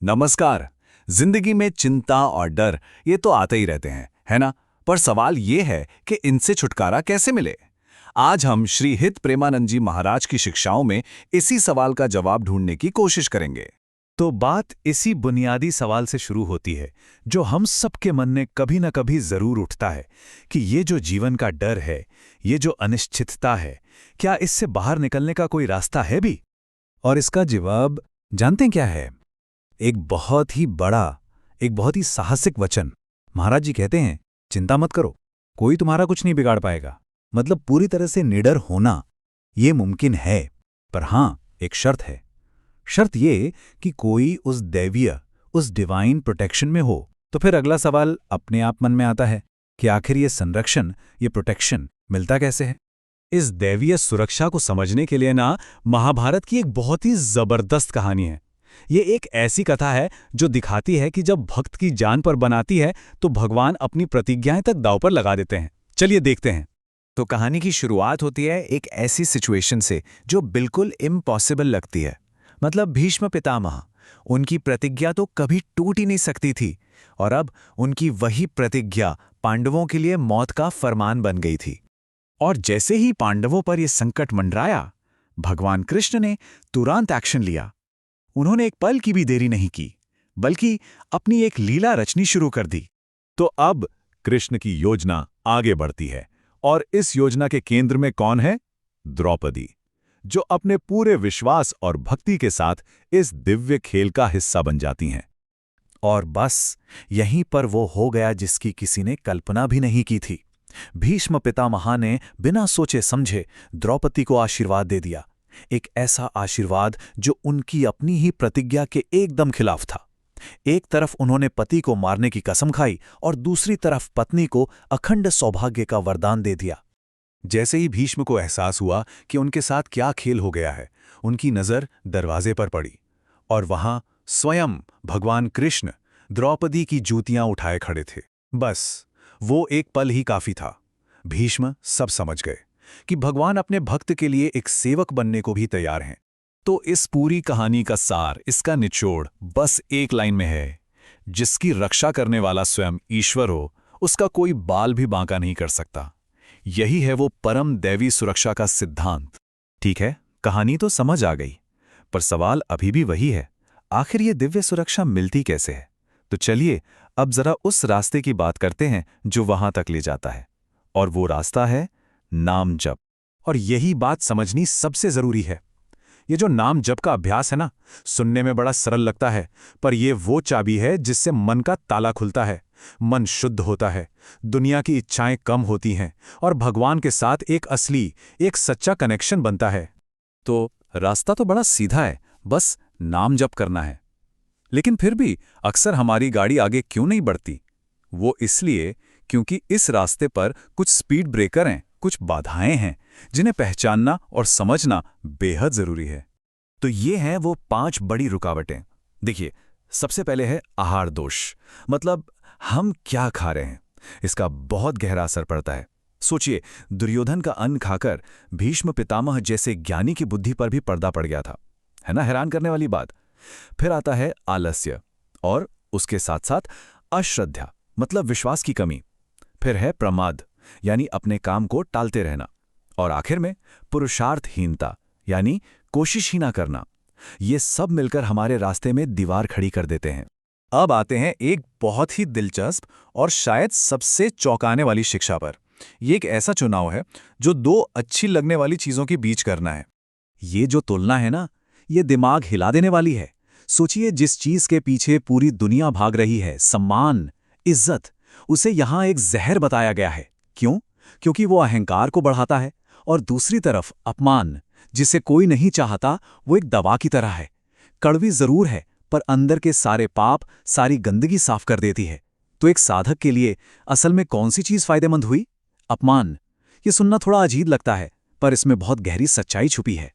नमस्कार। जिंदगी में चिंता और डर ये तो आते ही रहते हैं, है ना? पर सवाल ये है कि इनसे छुटकारा कैसे मिले। आज हम श्री हित प्रेमानंद जी महाराज की शिक्षाओं में इसी सवाल का जवाब ढूंढने की कोशिश करेंगे। तो बात इसी बुनियादी सवाल से शुरू होती है जो हम सबके मन में कभी न कभी जरूर उठता है कि ये जो जीवन का डर है, ये जो अनिश्चितता है, क्या इससे बाहर निकलने का कोई रास्ता है भी? और इसका जवाब जानते हैं क्या है? एक बहुत ही बड़ा, एक बहुत ही साहसिक वचन। महाराज जी कहते हैं, चिंता मत करो, कोई तुम्हारा कुछ नहीं बिगाड़ पाएगा। मतलब पूरी तरह से निडर होना ये मुमकिन है, पर हां, एक शर्त है। शर्त ये कि कोई उस दैवीय, उस डिवाइन प्रोटेक्शन में हो। तो फिर अगला सवाल अपने आप मन में आता है कि आखिर ये संरक्षण, ये प्रोटेक्शन मिलता कैसे है? इस दैवीय सुरक्षा को समझने के लिए ना, महाभारत की एक बहुत ही जबरदस्त कहानी है। ये एक ऐसी कथा है जो दिखाती है कि जब भक्त की जान पर बनाती है तो भगवान अपनी प्रतिज्ञाएं तक दांव पर लगा देते हैं। चलिए देखते हैं। तो कहानी की शुरुआत होती है एक ऐसी सिचुएशन से जो बिल्कुल इम्पॉसिबल लगती है। मतलब भीष्म पितामह, उनकी प्रतिज्ञा तो कभी टूट ही नहीं सकती थी, और अब उनकी वही प्रतिज्ञा पांडवों के लिए मौत का फरमान बन गई थी। और जैसे ही पांडवों पर यह संकट मंडराया, भगवान कृष्ण ने तुरंत एक्शन लिया। उन्होंने एक पल की भी देरी नहीं की, बल्कि अपनी एक लीला रचनी शुरू कर दी। तो अब कृष्ण की योजना आगे बढ़ती है, और इस योजना के केंद्र में कौन है? द्रौपदी, जो अपने पूरे विश्वास और भक्ति के साथ इस दिव्य खेल का हिस्सा बन जाती हैं। और बस यहीं पर वो हो गया जिसकी किसी ने कल्पना भी नहीं की थी। भीष्म पितामह ने बिना सोचे समझे द्रौपदी को आशीर्वाद दे दिया। एक ऐसा आशीर्वाद जो उनकी अपनी ही प्रतिज्ञा के एकदम खिलाफ था। एक तरफ उन्होंने पति को मारने की कसम खाई और दूसरी तरफ पत्नी को अखंड सौभाग्य का वरदान दे दिया। जैसे ही भीष्म को एहसास हुआ कि उनके साथ क्या खेल हो गया है, उनकी नजर दरवाजे पर पड़ी, और वहां स्वयं भगवान कृष्ण द्रौपदी की जूतियां उठाए खड़े थे। बस वो एक पल ही काफी था। भीष्म सब समझ गए कि भगवान अपने भक्त के लिए एक सेवक बनने को भी तैयार हैं। तो इस पूरी कहानी का सार, इसका निचोड़ बस एक लाइन में है: जिसकी रक्षा करने वाला स्वयं ईश्वर हो, उसका कोई बाल भी बांका नहीं कर सकता। यही है वो परम दैवी सुरक्षा का सिद्धांत। ठीक है, कहानी तो समझ आ गई, पर सवाल अभी भी वही है, आखिर ये दिव्य सुरक्षा मिलती कैसे है? तो चलिए अब जरा उस रास्ते की बात करते हैं जो वहां तक ले जाता है, और वो रास्ता है नाम जप। और यही बात समझनी सबसे जरूरी है। ये जो नाम जप का अभ्यास है ना, सुनने में बड़ा सरल लगता है, पर ये वो चाबी है जिससे मन का ताला खुलता है, मन शुद्ध होता है, दुनिया की इच्छाएं कम होती हैं, और भगवान के साथ एक असली, एक सच्चा कनेक्शन बनता है। तो रास्ता तो बड़ा सीधा है, बस नाम जप करना है। लेकिन फिर भी अक्सर हमारी गाड़ी आगे क्यों नहीं बढ़ती? वो इसलिए क्योंकि इस रास्ते पर कुछ स्पीड ब्रेकर हैं, कुछ बाधाएं हैं, जिन्हें पहचानना और समझना बेहद जरूरी है। तो ये हैं वो 5 बड़ी रुकावटें। देखिए, सबसे पहले है आहार दोष। मतलब हम क्या खा रहे हैं, इसका बहुत गहरा असर पड़ता है। सोचिए, दुर्योधन का अन्न खाकर भीष्म पितामह जैसे ज्ञानी की बुद्धि पर भी पर्दा पड़ गया था, है ना? हैरान करने वाली बात। फिर आता है आलस्य, और उसके साथ साथ अश्रद्धा, मतलब विश्वास की कमी। फिर है प्रमाद, यानी अपने काम को टालते रहना। और आखिर में पुरुषार्थहीनता, यानी कोशिश ही ना करना। ये सब मिलकर हमारे रास्ते में दीवार खड़ी कर देते हैं। अब आते हैं एक बहुत ही दिलचस्प और शायद सबसे चौंकाने वाली शिक्षा पर। ये एक ऐसा चुनाव है जो 2 अच्छी लगने वाली चीजों के बीच करना है। ये जो तुलना है ना, ये दिमाग हिला देने वाली है। सोचिए, जिस चीज के पीछे पूरी दुनिया भाग रही है, सम्मान, इज्जत, उसे यहां एक जहर बताया गया है। क्यों? क्योंकि वो अहंकार को बढ़ाता है। और दूसरी तरफ अपमान, जिसे कोई नहीं चाहता, वो एक दवा की तरह है। कड़वी जरूर है, पर अंदर के सारे पाप, सारी गंदगी साफ कर देती है। तो एक साधक के लिए असल में कौन सी चीज फायदेमंद हुई? अपमान। ये सुनना थोड़ा अजीब लगता है, पर इसमें बहुत गहरी सच्चाई छुपी है।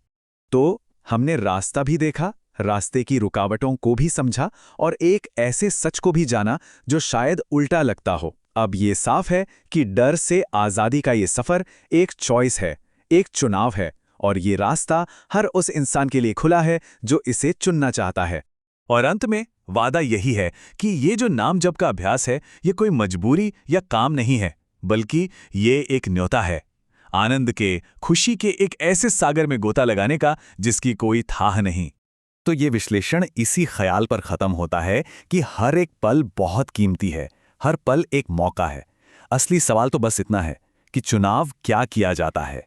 तो हमने रास्ता भी देखा, रास्ते की रुकावटों को भी समझा, और एक ऐसे सच को भी जाना जो शायद उल्टा लगता हो। अब ये साफ है कि डर से आजादी का ये सफर एक चॉइस है, एक चुनाव है, और ये रास्ता हर उस इंसान के लिए खुला है जो इसे चुनना चाहता है। और अंत में वादा यही है कि ये जो नाम जप का अभ्यास है, ये कोई मजबूरी या काम नहीं है, बल्कि ये एक न्योता है आनंद के, खुशी के एक ऐसे सागर में गोता लगाने का जिसकी कोई थाह नहीं। तो ये विश्लेषण इसी ख्याल पर खत्म होता है कि हर एक पल बहुत कीमती है, हर पल एक मौका है। असली सवाल तो बस इतना है कि चुनाव क्या किया जाता है।